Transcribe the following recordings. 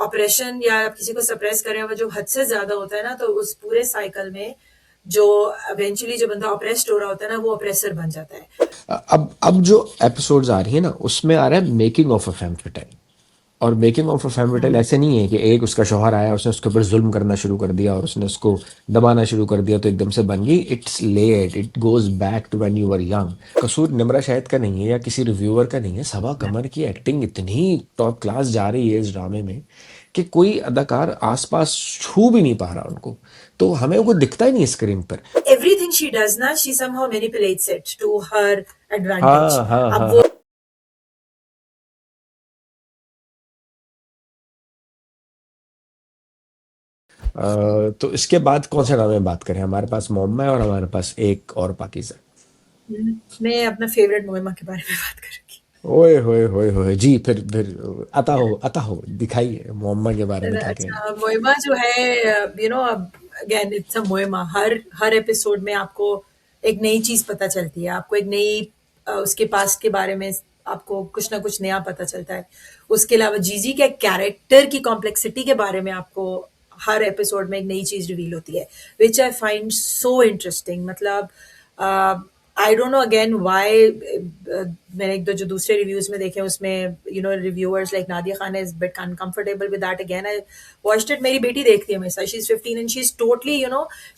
Operation या आप किसी को सप्रेस करें वो जो हद से ज्यादा होता है ना, तो उस पूरे साइकिल में जो इवेंचुअली जो बंदा ऑपरेस्ड हो रहा होता है ना, वो ऑपरेसर बन जाता है। अब जो एपिसोड्स आ रही है ना उसमें आ रहा है मेकिंग ऑफ अ फेम फैटाइल। और मेकिंग ऑफ अ फेम फैटाइल ऐसे नहीं है कि एक उसका शौहर आया उसने उसके ऊपर जुल्म करना शुरू कर दिया और उसने उसको दबाना शुरू कर दिया तो एकदम से बन गई। It's late, it goes back to when you were young. Kasoor Nimra Shahid का नहीं है या किसी रिव्यूअर का नहीं है, सबा कमर की एक्टिंग इतनी टॉप क्लास जा रही है इस ड्रामे में कि कोई अदाकार आसपास छू भी नहीं पा रहा उनको, तो हमें वो दिखता ही नहीं स्क्रीन पर। एवरीथिंग शी डज ना, she somehow manipulates it to her advantage. हाँ हाँ अब हाँ वो हाँ। तो इसके बाद कौन से ड्रामे में बात करें? हमारे पास मोहम्मा है और हमारे पास एक और पाकिज़ा। मैं अपना फेवरेट मोइमा के बारे में बात करूंगी। ओए होए होए होए जी, फिर अता हो दिखाइए मोहम्मा के बारे में क्या कहेंगे। अच्छा, मोइमा जो है, अब अगेन इट्स अ मोइमा। हर हर एपिसोड में आपको एक नई चीज पता चलती है, आपको एक नई उसके पास्ट के बारे में आपको कुछ ना कुछ नया पता चलता है। उसके अलावा जीजी के कैरेक्टर की कॉम्प्लेक्सिटी के बारे में आपको हर एपिसोड में एक नई चीज रिवील होती है, विच आई फाइंड सो इंटरेस्टिंग। मतलब I don't know again why. मैंने एक दो जो दूसरे रिव्यूज में देखे उसमें reviewers like Nadia Khan is bit uncomfortable with that. Again I watched it. मेरी बेटी देखती है हमेशा, she is 15 and she is totally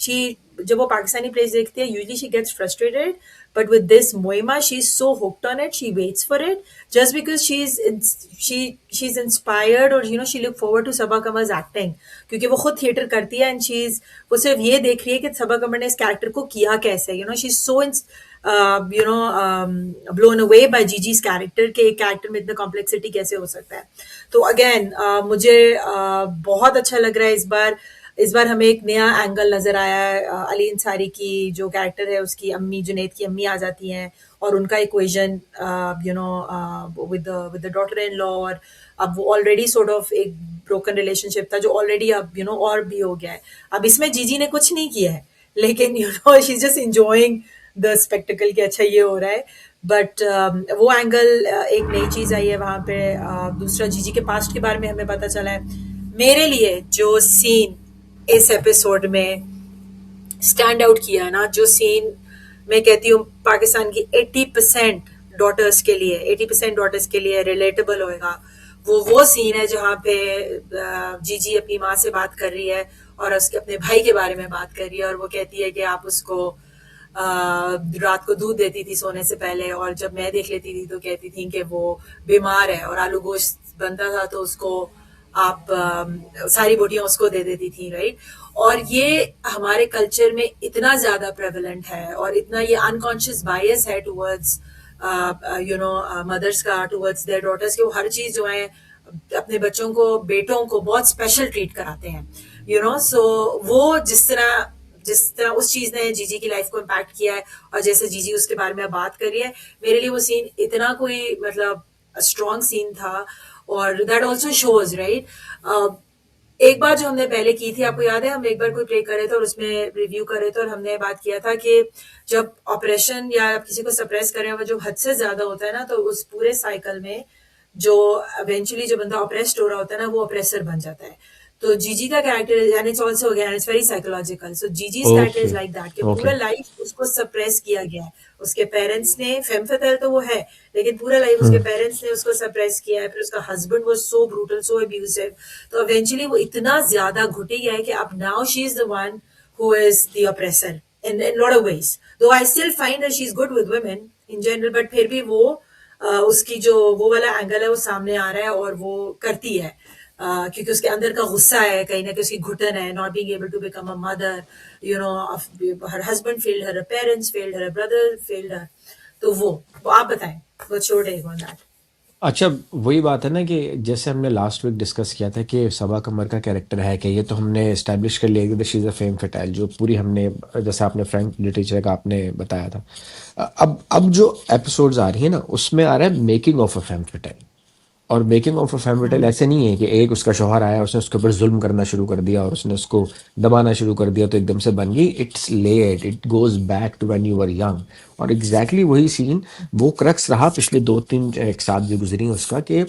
she जब वो पाकिस्तानी प्लेस देखती है usually she gets frustrated, but with this Moima she's so hooked on it, she waits for it just because she's inspired, or she look forward to Sabaa Kamar's acting, क्योंकि वो खुद theatre करती है and वो सिर्फ ये देख रही है कि सबा कमर ने इस कैरेक्टर को किया कैसे। she's so blown away by Gigi's character के एक कैरेक्टर में इतना कॉम्प्लेक्सिटी कैसे हो सकता है। तो अगेन मुझे बहुत अच्छा लग रहा है इस बार हमें एक नया एंगल नजर आया है। अली अंसारी की जो कैरेक्टर है उसकी अम्मी, जुनैद की अम्मी आ जाती हैं और उनका equation with the daughter in law. और अब वो ऑलरेडी सॉर्ट ऑफ एक ब्रोकन रिलेशनशिप था जो ऑलरेडी अब और भी हो गया है। अब इसमें जीजी ने कुछ नहीं किया है, लेकिन she just enjoying the spectacled कि अच्छा ये हो रहा है। बट वो एंगल एक नई चीज आई है वहां पे। दूसरा जीजी के पास्ट के बारे में हमें पता चला है। मेरे लिए जो सीन इस एपिसोड में स्टैंड आउट किया ना, जो सीन मैं कहती हूँ पाकिस्तान की 80% डॉटर्स के लिए 80% डॉटर्स के लिए रिलेटेबल होएगा, वो सीन है जहाँ पे जीजी अपनी माँ से बात कर रही है और उसके अपने भाई के बारे में बात कर रही है। और वो कहती है कि आप उसको रात को दूध देती थी सोने से पहले, और जब मैं देख लेती थी तो कहती थी कि वो बीमार है, और आलू गोश्त बनता था तो उसको आप सारी बोटियां उसको दे देती थी, राइट। और ये हमारे कल्चर में इतना ज्यादा प्रेवलेंट है और इतना ये अनकॉन्शियस बायस है टुवर्ड्स मदर्स का टुवर्ड्स देयर डॉटर्स के। वो हर चीज जो है अपने बच्चों को, बेटों को बहुत स्पेशल ट्रीट कराते हैं, सो वो जिस तरह उस चीज ने जीजी की लाइफ को इम्पैक्ट किया है, और जैसे जीजी उसके बारे में बात कर रही है, मेरे लिए वो सीन इतना कोई मतलब स्ट्रॉन्ग सीन था। और दैट ऑल्सो शोज, राइट। एक बार जो हमने पहले की थी, आपको याद है, हम एक बार कोई प्ले कर रहे थे और उसमें रिव्यू कर रहे थे और हमने बात किया था कि जब ऑपरेशन या आप किसी को सप्रेस करें वो जो हद से ज्यादा होता है ना, तो उस पूरे साइकिल में जो इवेंचुअली जो बंदा ऑपरेस्ड हो रहा होता है ना, वो ऑपरेसर बन जाता है। तो जीजी का character and it's also again it's very psychological, so जीजीज character okay is like that कि ओके। पूरा लाइफ उसको सप्रेस किया गया है। उसके पेरेंट्स ने, फेम फतल तो वो है, लेकिन पूरा लाइफ उसके पेरेंट्स ने उसको सप्रेस किया है। फिर उसका हस्बैंड वो सो ब्रूटल, सो अब्यूसिव, तो इवेंचुअली वो इतना ज्यादा घुटी गया है कि अब now she is the one who is the oppressor in lot of ways. Though I still find that she's good with women in general, but फिर भी वो उसकी जो वो वाला एंगल है वो सामने आ रहा है और वो करती है, क्योंकि उसके अंदर का गुस्सा है, कहीं ना कहीं उसकी घुटन है, not being able to become a mother, her husband failed her, parents failed her, brother failed her. तो वो आप बताएं, what's your take on that? अच्छा, वही बात है ना कि जैसे हमने लास्ट वीक डिस्कस किया था कि सबा कमर का कैरेक्टर है कि ये तो हमने इस्टेब्लिश कर लिया कि शी इज़ अ फेम फटाइल, जो पूरी हमने जैसे आपने फ्रैंक लिटरेचर का आपने बताया था। अब जो एपिसोड्स आ रही है ना उसमें आ रहा है मेकिंग ऑफ अ फेम फटाइल। और making of a fame fatal ऐसे नहीं है कि एक उसका शौहर आया, उसने उसके ऊपर जुल्म करना शुरू कर दिया और उसने उसको दबाना शुरू कर दिया तो एकदम से बन गई। It's late, it goes back to when you were young. और एग्जैक्टली वही सीन, वो क्रक्स रहा पिछले 2-3 एक साथ जो गुजरी हैं उसका, कि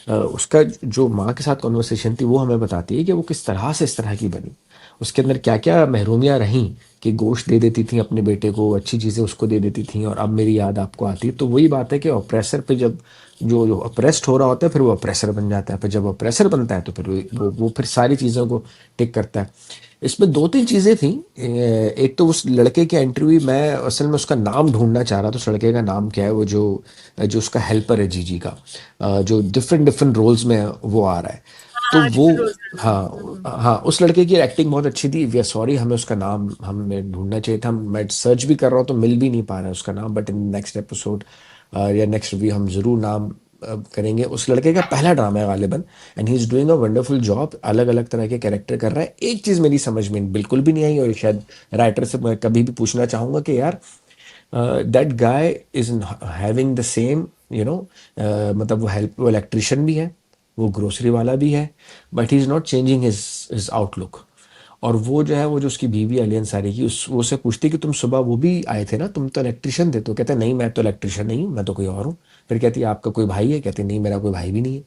उसका जो माँ के साथ कॉन्वर्सेशन थी वो हमें बताती है कि वो किस तरह से इस तरह की बनी। उसके अंदर क्या क्या महरूमियाँ रहीं कि गोश्त दे देती थी अपने बेटे को, अच्छी चीज़ें उसको दे देती थी, और अब मेरी याद आपको आती है। तो वही बात है कि ऑप्रेसर पे जब जो अप्रेस्ड हो रहा होता है फिर वो अप्रेसर बन जाता है, फिर जब अप्रेसर बनता है तो फिर वो फिर सारी चीज़ों को टिक करता है। इसमें 2-3 चीज़ें थी। एक तो उस लड़के की एंट्री हुई, मैं असल में उसका नाम ढूंढना चाह रहा था, उस लड़के का नाम क्या है, वो जो जो उसका हेल्पर है जीजी का, जो डिफरेंट डिफरेंट रोल्स में वो आ रहा है। तो हाँ, वो, डिफरेंट रोल्स कर रहा है। हाँ हाँ, उस लड़के की एक्टिंग बहुत अच्छी थी। वी आर सॉरी, हमें उसका नाम हमें ढूंढना चाहिए था। मैं सर्च भी कर रहा हूँ तो मिल भी नहीं पा रहा है उसका नाम, बट इन नेक्स्ट एपिसोड या नेक्स्ट रिव्यू हम जरूर नाम करेंगे। उस लड़के का पहला ड्रामा है गालिबन, and he is doing a wonderful job. अलग अलग तरह के कैरेक्टर कर रहा है। एक चीज़ मेरी समझ में बिल्कुल भी नहीं आई, और शायद राइटर से मैं कभी भी पूछना चाहूँगा कि यार, that guy is having the same, you know, मतलब वो इलेक्ट्रिशियन भी है, वो ग्रोसरी वाला भी है, but he is not changing his outlook. और वो जो है, वो जो उसकी बीवी अलियन सारी की, उस वो से पूछती कि तुम सुबह वो भी आए थे ना, तुम तो इलेक्ट्रिशियन थे। तो कहते नहीं, मैं तो इलेक्ट्रिशियन नहीं हूँ, मैं तो कोई और हूँ। फिर कहती है आपका कोई भाई है? कहते नहीं, मेरा कोई भाई भी नहीं है।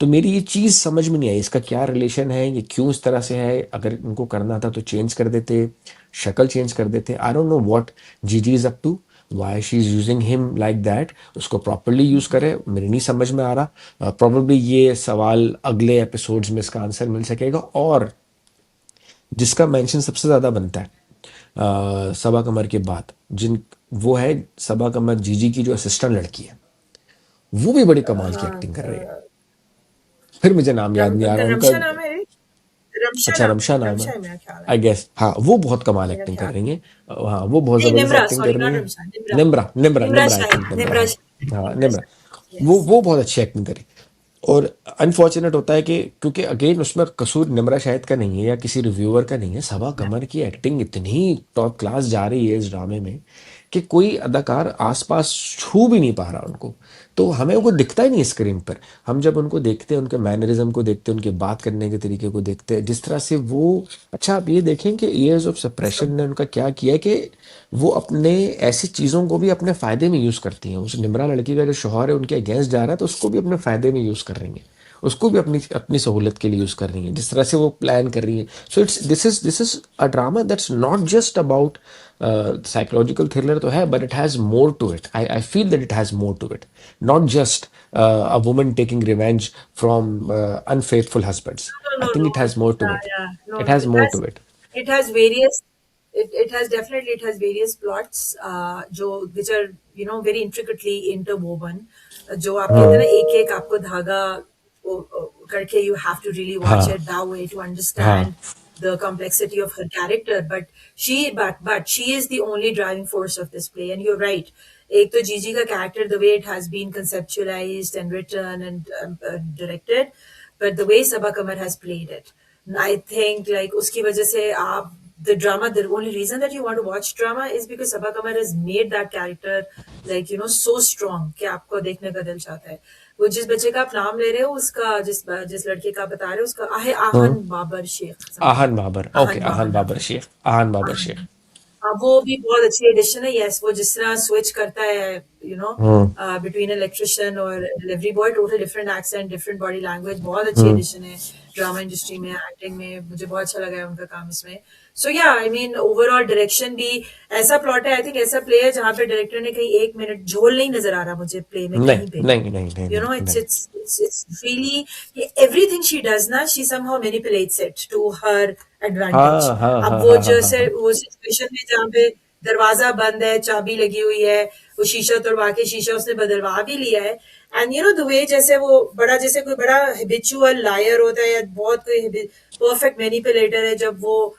तो मेरी ये चीज़ समझ में नहीं आई, इसका क्या रिलेशन है, ये क्यों इस तरह से है। अगर इनको करना था तो चेंज कर देते, शक्ल चेंज कर देते। I don't know what GG is up to, why she is using him like that. उसको प्रॉपरली यूज करे, मेरे नहीं समझ में आ रहा। प्रॉब्लली ये सवाल अगले एपिसोड्स में इसका आंसर मिल सकेगा। और जिसका मेंशन सबसे ज्यादा बनता है सबा कमर के बाद, जिन वो है सबा कमर जीजी की जो असिस्टेंट लड़की है, वो भी बड़ी कमाल की हाँ, एक्टिंग कर रही है। फिर मुझे नाम याद नहीं आ उनका रहा उनका। रमशा नाम है रे? रमशा अच्छा, नाम रमशा है, नाम है, रमशा है मेरा ख्याल है। I guess. हाँ, वो बहुत कमाल मेरा एक्टिंग कर ख्याल रही हैं। हाँ, वो बहुत नहीं, जबरदस्त निम्रा, एक्टिंग कर सॉरी, रही नॉट हैं। रमशा, निम्रा। निम्रा, निम्रा, निम्रा निम्रा, आई शाहिद, थिंक निम्रा, निम्रा हाँ। शाहिद, हाँ, निम्रा निम्रा। शाहिद, यस। वो बहुत अच्छी एक्टिंग करी। और अनफॉर्चुनेट होता है कि क्योंकि अगेन उसमें कसूर निम्रा शाहिद का नहीं है या किसी रिव्यूअर का नहीं है, सबा कमर की एक्टिंग इतनी टॉप क्लास जा रही है इस ड्रामे में कि कोई अदाकार आसपास छू भी नहीं पा रहा उनको। तो हमें वो दिखता ही नहीं स्क्रीन पर। हम जब उनको देखते हैं, उनके मैनरिज्म को देखते हैं, उनके बात करने के तरीके को देखते हैं, जिस तरह से वो, अच्छा आप ये देखें कि ईयर्स ऑफ सप्रेशन ने उनका क्या किया है कि वो अपने ऐसी चीज़ों को भी अपने फ़ायदे में यूज़ करती हैं। उस निम्रा लड़की का जो शौहर है उनके अगेंस्ट जा रहा है तो उसको भी अपने फ़ायदे में यूज़ कर रही हैं, उसको भी अपनी अपनी सहूलत के लिए यूज़ कर रही हैं, जिस तरह से वो प्लान कर रही हैं। So it's this is a drama that's not just about psychological thriller तो है, but it has more to it. I feel that it has more to it, not just a woman taking revenge from unfaithful husbands. No, I no, think no. It has more to Yeah, it, yeah. No, it no. Has more to it. It has various. It has definitely it has various plots. जो which are very intricately interwoven. जो आप कहते हैं ना एक एक आपको धागा करके you have to really watch हाँ it that way to हाँ understand the complexity of her character. But she is the only driving force of this play. And you're right. एक तो जीजी का character, the way it has been conceptualized and written and directed, but the way Sabha Kamar has played it, I think like uski wajah se aap the drama, the only reason that you want to watch drama is because Sabha Kamar has made that character like so strong कि आपको देखने का दिल चाहता है। वो जिस बच्चे का आप नाम ले रहे हो उसका जिस जिस लड़के का बता रहे हो उसका हाँ। आहन बाबर शेख समथिंग। आहन बाबर, ओके, आहन बाबर आहन नाम बाबर है। शेख, आहन बाबर आहन शेख। हाँ, वो भी बहुत अच्छी एडिशन है। यस, वो जिस तरह स्विच करता है you know hmm between electrician और delivery boy, total different accent, different body language, बहुत अच्छी हम्म एडिशन है ड्रामा इंडस्ट्री में, एक्टिंग में। मुझे बहुत अच्छा लगा है उनका काम इसमें। सो या आई मीन ओवरऑल डायरेक्शन भी ऐसा प्लॉट है, आई थिंक ऐसा प्ले है जहाँ पे डायरेक्टर ने कहीं एक मिनट झोल नहीं नजर आ रहा मुझे प्ले में नहीं कहीं पे भी। नहीं नहीं नहीं You नहीं know, it's नहीं। it's it's it's really everything she does ना, she somehow manipulates it to her advantage. हाँ हाँ अब हाँ वो हाँ हाँ हाँ जैसे हाँ। वो सिचुएशन में जहाँ पे दरवाजा बंद है, चाबी लगी हुई है, वो शीशा तोड़वा के शीशा उसने बदलवा भी लिया है। एंड द वे जैसे वो बड़ा, जैसे कोई बड़ा हिबिचुअल लायर होता है या बहुत कोई परफेक्ट मैनिपुलेटर है, जब वो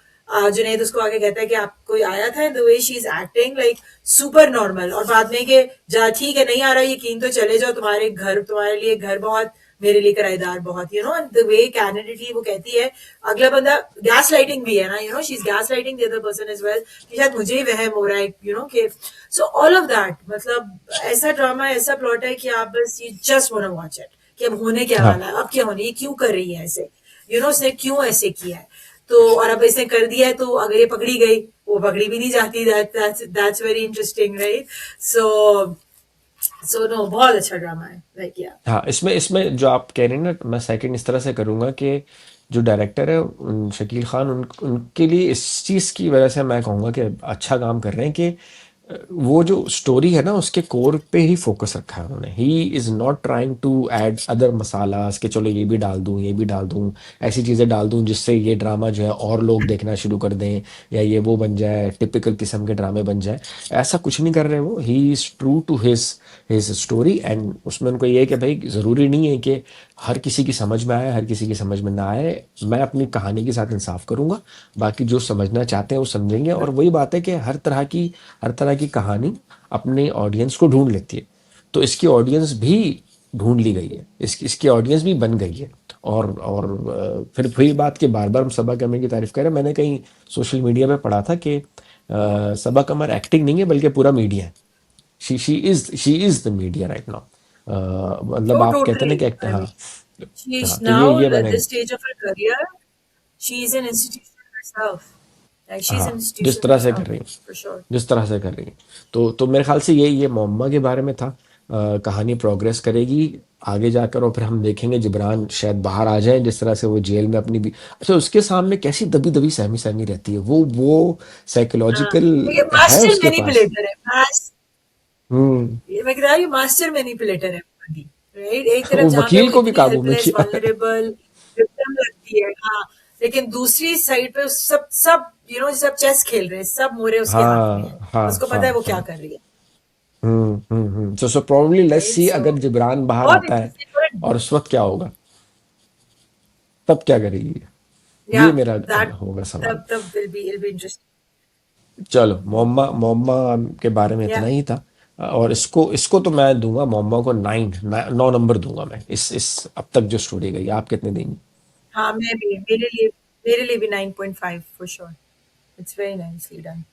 जुनैद उसको आगे कहता है कि आप कोई आया था, the way she is acting like super normal, और बाद में कि जा ठीक है नहीं आ रहा यकीन तो चले जाओ, तुम्हारे घर, तुम्हारे लिए घर बहुत, मेरे लिए किराएदार बहुत, द वे कैंडिडेटली वो कहती है। अगला बंदा गैस लाइटिंग भी है ना, she is gaslighting the other person as well कि शायद मुझे ही वहम हो रहा है, कि सो ऑल ऑफ दैट, मतलब ऐसा ड्रामा, ऐसा प्लॉट है कि आप बस you just want to watch it, कि अब होने क्या हाँ वाला है, अब क्या होने, ये क्यों कर रही है ऐसे, उसने क्यों ऐसे किया है। तो और अब इसने कर दिया है, तो अगर ये पकड़ी गई, वो पकड़ी भी नहीं जाती, that's very interesting, right. So no, बहुत अच्छा ड्रामा है, लाइक या। हाँ, इसमें इसमें जो आप कह रहे हैं ना, मैं सेकंड इस तरह से करूँगा कि जो डायरेक्टर है शकील खान, उनके लिए इस चीज़ की वजह से मैं कहूँगा कि अच्छा काम कर रहे हैं कि वो जो स्टोरी है ना उसके कोर पे ही फोकस रखा है उन्होंने। He is not trying to add other masalas कि चलो ये भी डाल दूँ, ये भी डाल दूँ, ऐसी चीज़ें डाल दूँ जिससे ये ड्रामा जो है और लोग देखना शुरू कर दें, या ये वो बन जाए, टिपिकल किस्म के ड्रामे बन जाए। ऐसा कुछ नहीं कर रहे वो। He is true to his story, and उसमें उनको ये है कि भाई ज़रूरी नहीं है कि हर किसी की समझ में आए, हर किसी की समझ में ना आए। मैं अपनी कहानी के साथ इंसाफ करूँगा, बाकी जो समझना चाहते हैं वो समझेंगे। और वही बात है कि हर तरह की कहानी अपने ऑडियंस को ढूंढ लेती है। तो इसकी ऑडियंस भी ढूंढ ली गई है, इसकी ऑडियंस भी बन गई है। और फिर वही बात कि बार बार हम सबा कमर की तारीफ करें। मैंने कहीं सोशल मीडिया पे पढ़ा था कि सबा कमर एक्टिंग नहीं है बल्कि पूरा मीडिया है। She is the media right now. मतलब Oh, आप कहते हैं ना totally. कि एक्ट, I हाँ। mean, हाँ, she's तो ये now ये at मैंने, this stage of her career. She's an institution herself. Like she's हाँ, an जिस institution तरह से कर herself, रही हैं, for sure. जिस तरह से कर रही हैं। तो मेरे ख्याल से ये मोहम्मा के बारे में था। कहानी प्रोग्रेस करेगी आगे जाकर, और फिर हम देखेंगे जिब्रान शायद बाहर आ जाए, जिस तरह से वो जेल में अपनी भी, अच्छा उसके सामने कैसी दबी दबी सहमी सहमी रहती है, वो हाँ, साइकोलॉजिकल ये है मास्टर उसके पास। मैनिपुलेटर है, हम्म। मैं कह रहा हूँ, ये मास्टर मैनिपुलेटर है बंदी, राइट। एक तरफ वो जहाँ पे वकील वो को भी इतनी काबू में हेल्पलेस, किया। वल्नरेबल, विक्टिम लगती है, हाँ, लेकिन दूसरी साइड पे सब सब सब चेस खेल रहे हैं, सब मोरे उसके हाथ में है, हाँ हाँ उसको हाँ पता है वो क्या हाँ। कर रही है, सो प्रोबब्ली लेट्स राइट। सी, सो अगर जिब्रान बाहर बहुत आता है इंटरेस्टिंग। और उस वक्त क्या होगा, तब क्या करेगी, या ये मेरा दैट, होगा सवाल। तब विल बी इंटरेस्टिंग। चलो, मोहम्मा मोहम्मा के बारे में या इतना ही था। और इसको इसको तो मैं दूंगा मोहम्मा को 9 नंबर दूंगा मैं, इस अब तक जो स्टोरी गई। आप कितने देंगे? हाँ, मैं भी, मेरे लिए भी 9.5 for sure. It's very nicely done.